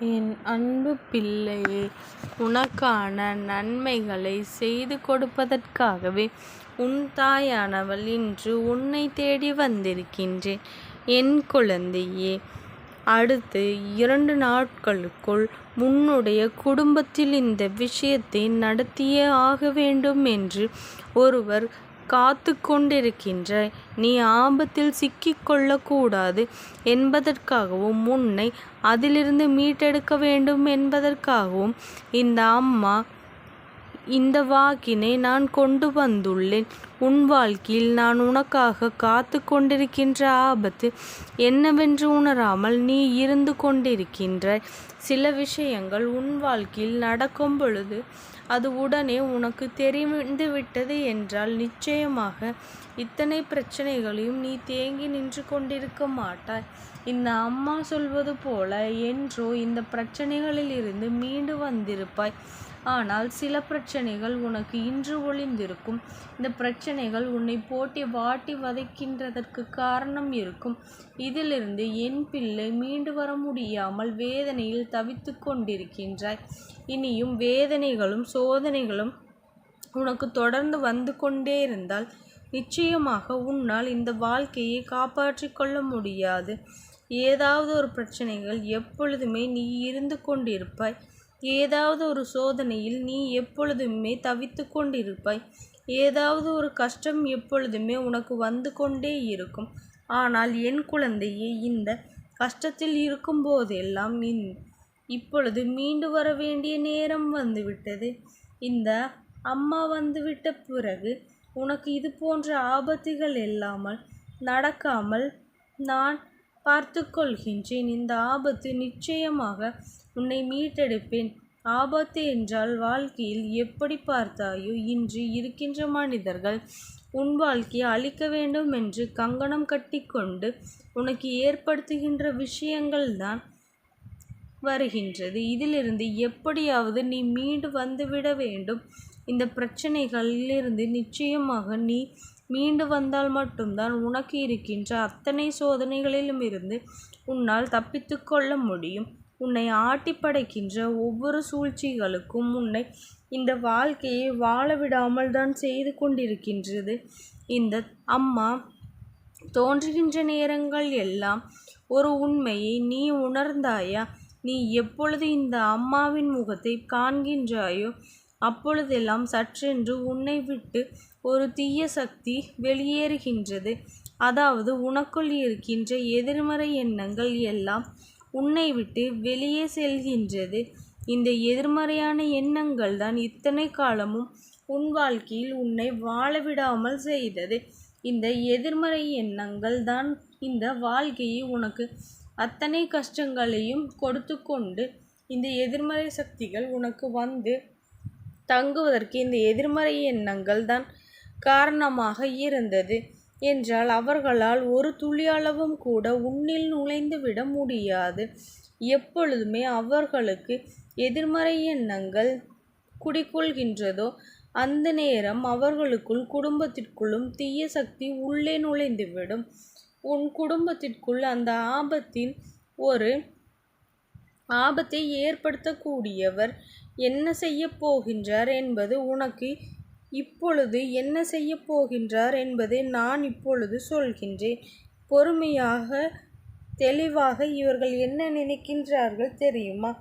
என் அன்பு பிள்ளையே, உனக்கான நன்மைகளை செய்து கொடுப்பதற்காகவே உன் தாயானவள் இன்று உன்னை தேடி வந்திருக்கின்றேன். என் குழந்தையே, அடுத்து 2 நாட்களுக்குள் உன்னுடைய குடும்பத்தில் இந்த விஷயத்தை நடத்தியே ஆக வேண்டும் என்று ஒருவர் காத்து கொண்டிருக்கின்றாய். நீ ஆபத்தில் சிக்கிக்கொள்ளக்கூடாது என்பதற்காகவும் உன்னை அதிலிருந்து மீட்டெடுக்க வேண்டும் என்பதற்காகவும் இந்த அம்மா இந்த வாக்கினை நான் கொண்டு வந்துள்ளேன். உன் வாழ்க்கையில் நான் உனக்காக காத்து கொண்டிருக்கின்ற ஆபத்து என்னவென்று உணராமல் நீ இருந்து கொண்டிருக்கின்றாய். சில விஷயங்கள் உன் வாழ்க்கையில் நடக்கும் பொழுது அது உடனே உனக்கு தெரிந்து விட்டது என்றால் நிச்சயமாக இத்தனை பிரச்சனைகளையும் நீ தேங்கி நின்று கொண்டிருக்க மாட்டாய். இந்த அம்மா சொல்வது போல என்றோ இந்த பிரச்சனைகளில் இருந்து மீண்டு வந்திருப்பாய். ஆனால் சில பிரச்சனைகள் உனக்கு இன்று ஒளிந்திருக்கும். இந்த பிரச்சனைகள் உன்னை போட்டி வாட்டி வதைக்கின்றதற்கு காரணம் இருக்கும். இதிலிருந்து என் பிள்ளை மீண்டு வர முடியாமல் வேதனையில் தவித்து கொண்டிருக்கின்றாய். இனியும் வேதனைகளும் சோதனைகளும் உனக்கு தொடர்ந்து வந்து கொண்டே இருந்தால் நிச்சயமாக உன்னால் இந்த வாழ்க்கையை காப்பாற்றிக் கொள்ள முடியாது. ஏதாவது ஒரு பிரச்சனைகள் எப்பொழுதுமே நீ இருந்து கொண்டிருப்பாய். ஏதாவது ஒரு சோதனையில் நீ எப்பொழுதுமே தவித்து கொண்டிருப்பாய். ஏதாவது ஒரு கஷ்டம் எப்பொழுதுமே உனக்கு வந்து கொண்டே இருக்கும். ஆனால் என் குழந்தையே, இந்த கஷ்டத்தில் இருக்கும் போதெல்லாம் நீ இப்பொழுது மீண்டு வர வேண்டிய நேரம் வந்துவிட்டது. இந்த அம்மா வந்துவிட்ட பிறகு உனக்கு இது போன்ற ஆபத்துகள் இல்லாமல் நடக்காமல் நான் பார்த்து கொள்கின்றேன். இந்த ஆபத்து நிச்சயமாக உன்னை மீட்டெடுப்பேன். ஆபத்து என்றால் வாழ்க்கையில் எப்படி பார்த்தாயோ, இன்று இருக்கின்ற மனிதர்கள் உன் வாழ்க்கையை அழிக்க வேண்டும் என்று கங்கணம் கட்டி கொண்டு உனக்கு ஏற்படுத்துகின்ற விஷயங்கள்தான் வருகின்றது. இதிலிருந்து எப்படியாவது நீ மீண்டு வந்துவிட வேண்டும். இந்த பிரச்சனைகளிலிருந்து நிச்சயமாக நீ மீண்டு வந்தால் மட்டும்தான் உனக்கு இருக்கின்ற அத்தனை சோதனைகளிலும் இருந்து உன்னால் தப்பித்து கொள்ள முடியும். உன்னை ஆட்டி படைக்கின்ற ஒவ்வொரு சூழ்ச்சிகளுக்கும் உன்னை இந்த வாழ்க்கையை வாழ விடாமல் தான் செய்து கொண்டிருக்கின்றது. இந்த அம்மா தோன்றுகின்ற நேரங்கள் எல்லாம் ஒரு உண்மையை நீ உணர்ந்தாயா? நீ எப்பொழுது இந்த அம்மாவின் முகத்தை காண்கின்றாயோ அப்பொழுதெல்லாம் சற்றென்று உன்னை விட்டு ஒரு தீய சக்தி வெளியேறுகின்றது. அதாவது உனக்குள் இருக்கின்ற எதிர்மறை எண்ணங்கள் எல்லாம் உன்னை விட்டு வெளியே செல்கின்றது. இந்த எதிர்மறையான எண்ணங்கள் தான் இத்தனை காலமும் உன் வாழ்க்கையில் உன்னை வாழவிடாமல் செய்தது. இந்த எதிர்மறை எண்ணங்கள் தான் இந்த வாழ்க்கையை உனக்கு அத்தனை கஷ்டங்களையும் கொடுத்து கொண்டு இந்த எதிர்மறை சக்திகள் உனக்கு வந்து தங்குவதற்கு இந்த எதிர்மறை எண்ணங்கள் தான் காரணமாக இருந்தது என்றால் அவர்களால் ஒரு துளியளவும் கூட உன்னில் நுழைந்து விட முடியாது. எப்பொழுதுமே அவர்களுக்கு எதிர்மறை எண்ணங்கள் குடிக்கொள்கின்றதோ அந்த நேரம் அவர்களுக்குள் குடும்பத்திற்குள்ளும் தீய சக்தி உள்ளே நுழைந்துவிடும். உன் குடும்பத்திற்குள் அந்த ஒரு ஆபத்தை ஏற்படுத்தக்கூடியவர் என்ன செய்ய போகின்றார் என்பது உனக்கு இப்பொழுது என்ன செய்ய போகின்றார் என்பதை நான் இப்பொழுது சொல்கின்றேன். பொறுமையாக தெளிவாக இவர்கள் என்ன நினைக்கின்றார்கள் தெரியுமா?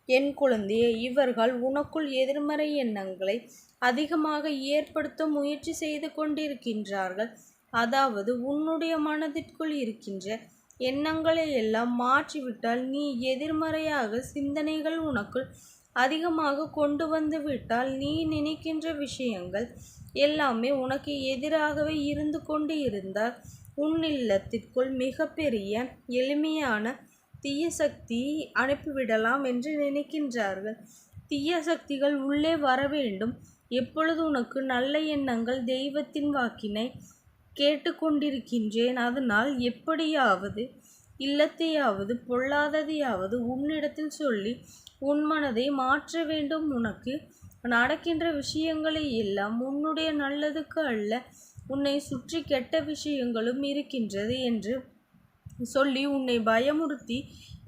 என் குழந்தையே, இவர்கள் உனக்குள் எதிர்மறை எண்ணங்களை அதிகமாக ஏற்படுத்த முயற்சி செய்து கொண்டிருக்கின்றார்கள். அதாவது உன்னுடைய மனதிற்குள் இருக்கின்ற எண்ணங்களை எல்லாம் மாற்றிவிட்டால், நீ எதிர்மறையாக சிந்தனைகள் உனக்குள் அதிகமாக கொண்டு வந்து விட்டால், நீ நினைக்கின்ற விஷயங்கள் எல்லாமே உனக்கு எதிராகவே இருந்து கொண்டு இருந்தால் உன் இல்லத்திற்குள் மிகப்பெரிய எளிமையான தீய சக்தி அனுப்பிவிடலாம் என்று நினைக்கின்றார்கள். தீய சக்திகள் உள்ளே வர வேண்டும். எப்பொழுது உனக்கு நல்ல எண்ணங்கள் தெய்வத்தின் வாக்கினை கேட்டுக்கொண்டிருக்கின்றேன். அதனால் எப்படியாவது இல்லத்தையாவது பொல்லாததையாவது உன்னிடத்தில் சொல்லி உன் மனதை மாற்ற வேண்டும். உனக்கு நடக்கின்ற விஷயங்களை எல்லாம் உன்னுடைய நல்லதுக்கு அல்ல, உன்னை சுற்றி கெட்ட விஷயங்களும் இருக்கின்றது என்று சொல்லி உன்னை பயமுறுத்தி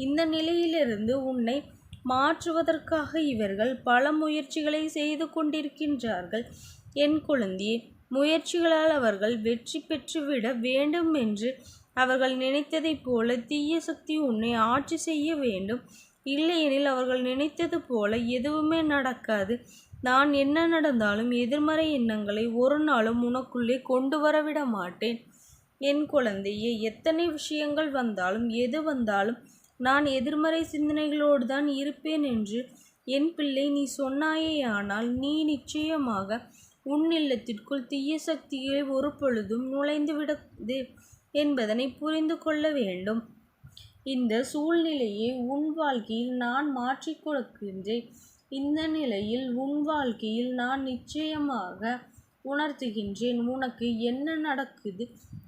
இந்த நிலையிலிருந்து உன்னை மாற்றுவதற்காக இவர்கள் பல முயற்சிகளை செய்து கொண்டிருக்கின்றார்கள். என் குழந்தையே, முயற்சிகளால் அவர்கள் வெற்றி பெற்றுவிட வேண்டும் என்று அவர்கள் நினைத்ததைப் போல தீய சக்தி உன்னை ஆட்சி செய்ய வேண்டும். இல்லையெனில் அவர்கள் நினைத்தது போல எதுவுமே நடக்காது. நான் என்ன நடந்தாலும் எதிர்மறை எண்ணங்களை ஒரு நாளும் உனக்குள்ளே கொண்டு வரவிட மாட்டேன். என் குழந்தையே, எத்தனை விஷயங்கள் வந்தாலும் எது வந்தாலும் நான் எதிர்மறை சிந்தனைகளோடு தான் இருப்பேன் என்று என் பிள்ளை நீ சொன்னாயேயானால் நீ நிச்சயமாக உன் இல்லத்திற்குள் தீய சக்திகளை ஒரு பொழுதும் நுழைந்து விடாது என்பதனை புரிந்து கொள்ள வேண்டும். இந்த சூழ்நிலையை உன் வாழ்க்கையில் நான் மாற்றிக் கொடுக்கின்றேன். இந்த நிலையில் உன் வாழ்க்கையில் நான் நிச்சயமாக உணர்த்துகின்றேன். உனக்கு என்ன நடக்குது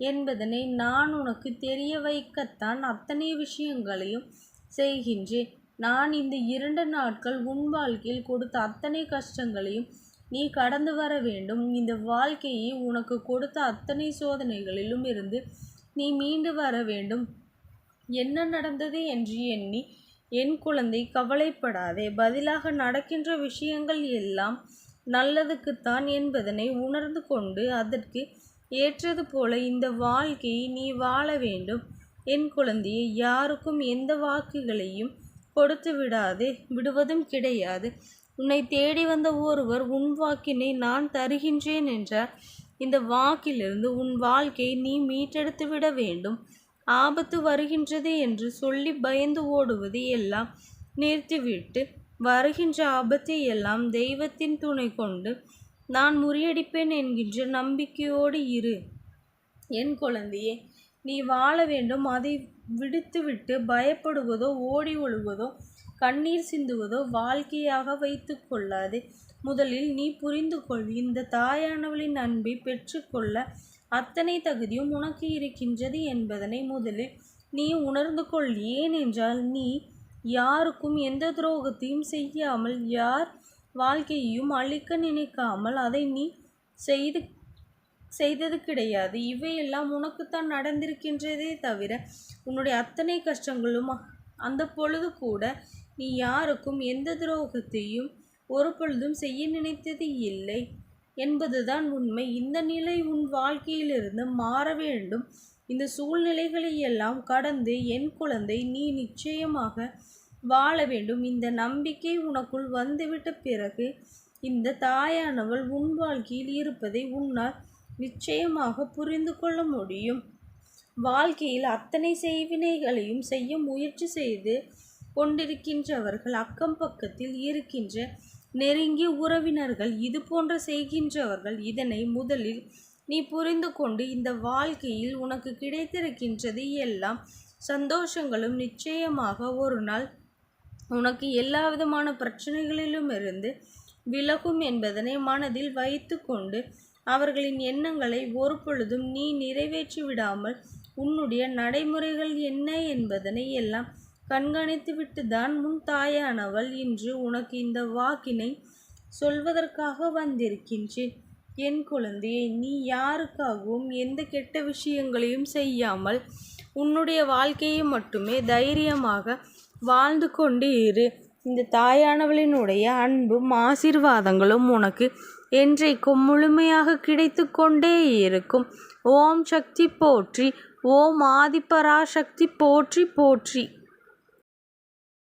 என்பதனை நான் உனக்கு தெரிய வைக்கத்தான் அத்தனை விஷயங்களையும் செய்கின்றேன். நான் இந்த 2 நாட்கள் உன் வாழ்க்கையில் கொடுத்த அத்தனை கஷ்டங்களையும் நீ கடந்து வர வேண்டும். இந்த வாழ்க்கையை உனக்கு கொடுத்த அத்தனை சோதனைகளிலும் இருந்து நீ மீண்டு வர வேண்டும். என்ன நடந்தது என்று எண்ணி என் குழந்தை கவலைப்படாதே. பதிலாக நடக்கின்ற விஷயங்கள் எல்லாம் நல்லதுக்குத்தான் என்பதனை உணர்ந்து கொண்டு அதற்கு ஏற்றது போல இந்த வாழ்க்கையை நீ வாழ வேண்டும். என் குழந்தையை, யாருக்கும் எந்த வாக்குகளையும் கொடுத்து விடுவதும் கிடையாது. உன்னை தேடி வந்த ஒருவர் உன் வாக்கினை நான் தருகின்றேன் என்றார். இந்த வாக்கிலிருந்து உன் வாழ்க்கையை நீ மீட்டெடுத்து விட வேண்டும். ஆபத்து வருகின்றது என்று சொல்லி பயந்து ஓடுவது எல்லாம் நிறுத்திவிட்டு வருகின்ற ஆபத்தை எல்லாம் தெய்வத்தின் துணை கொண்டு நான் முறியடிப்பேன் என்கின்ற நம்பிக்கையோடு இரு. என் குழந்தையே, நீ வாழ வேண்டும். அதை விடுத்துவிட்டு பயப்படுவதோ ஓடி ஒழுவதோ கண்ணீர் சிந்துவதோ வாழ்க்கையாக வைத்து கொள்ளாதே. முதலில் நீ புரிந்து கொள், இந்த தாயானவளின் அன்பை பெற்றுக்கொள்ள அத்தனை தகுதியும் உனக்கு இருக்கின்றது என்பதனை முதலில் நீ உணர்ந்து கொள். ஏனென்றால் நீ யாருக்கும் எந்த துரோகத்தையும் செய்யாமல், யார் வாழ்க்கையையும் அழிக்க நினைக்காமல் அதை நீ செய்தது கிடையாது. இவையெல்லாம் உனக்குத்தான் நடந்திருக்கின்றதே தவிர உன்னுடைய அத்தனை கஷ்டங்களும் அந்த பொழுது கூட நீ யாருக்கும் எந்த துரோகத்தையும் ஒரு பொழுதும் செய்ய நினைத்தது இல்லை என்பதுதான் உண்மை. இந்த நிலை உன் வாழ்க்கையிலிருந்து மாற வேண்டும். இந்த சூழ்நிலைகளை எல்லாம் கடந்து என் குழந்தை நீ நிச்சயமாக வாழ வேண்டும். இந்த நம்பிக்கை உனக்குள் வந்துவிட்ட பிறகு இந்த தாயானவள் உன் வாழ்க்கையில் இருப்பதை உன்னால் நிச்சயமாக புரிந்து கொள்ள முடியும். வாழ்க்கையில் அத்தனை செய்வினைகளையும் செய்ய முயற்சி செய்து கொண்டிருக்கின்றவர்கள், அக்கம் பக்கத்தில் இருக்கின்ற நெருங்கிய உறவினர்கள், இது போன்ற செய்கின்றவர்கள், இதனை முதலில் நீ புரிந்து கொண்டு இந்த வாழ்க்கையில் உனக்கு கிடைத்திருக்கின்றது எல்லாம் சந்தோஷங்களும் நிச்சயமாக ஒரு நாள் உனக்கு எல்லா விதமான பிரச்சனைகளிலும் இருந்து விலகும் என்பதனை மனதில் வைத்து கொண்டு அவர்களின் எண்ணங்களை ஒரு பொழுதும் நீ நிறைவேற்றி விடாமல் உன்னுடைய நடைமுறைகள் என்ன என்பதனை எல்லாம் கண்காணித்துவிட்டு தான் உன் தாயானவள் இன்று உனக்கு இந்த வாக்கினை சொல்வதற்காக வந்திருக்கின்றேன். என் குழந்தையை, நீ யாருக்காகவும் எந்த கெட்ட விஷயங்களையும் செய்யாமல் உன்னுடைய வாழ்க்கையை மட்டுமே தைரியமாக வாழ்ந்து கொண்டு இரு. இந்த தாயானவளினுடைய அன்பும் ஆசீர்வாதங்களும் உனக்கு என்றைக்கும் முழுமையாக கிடைத்து கொண்டே இருக்கும். ஓம் சக்தி போற்றி. ஓம் ஆதிபராசக்தி போற்றி போற்றி.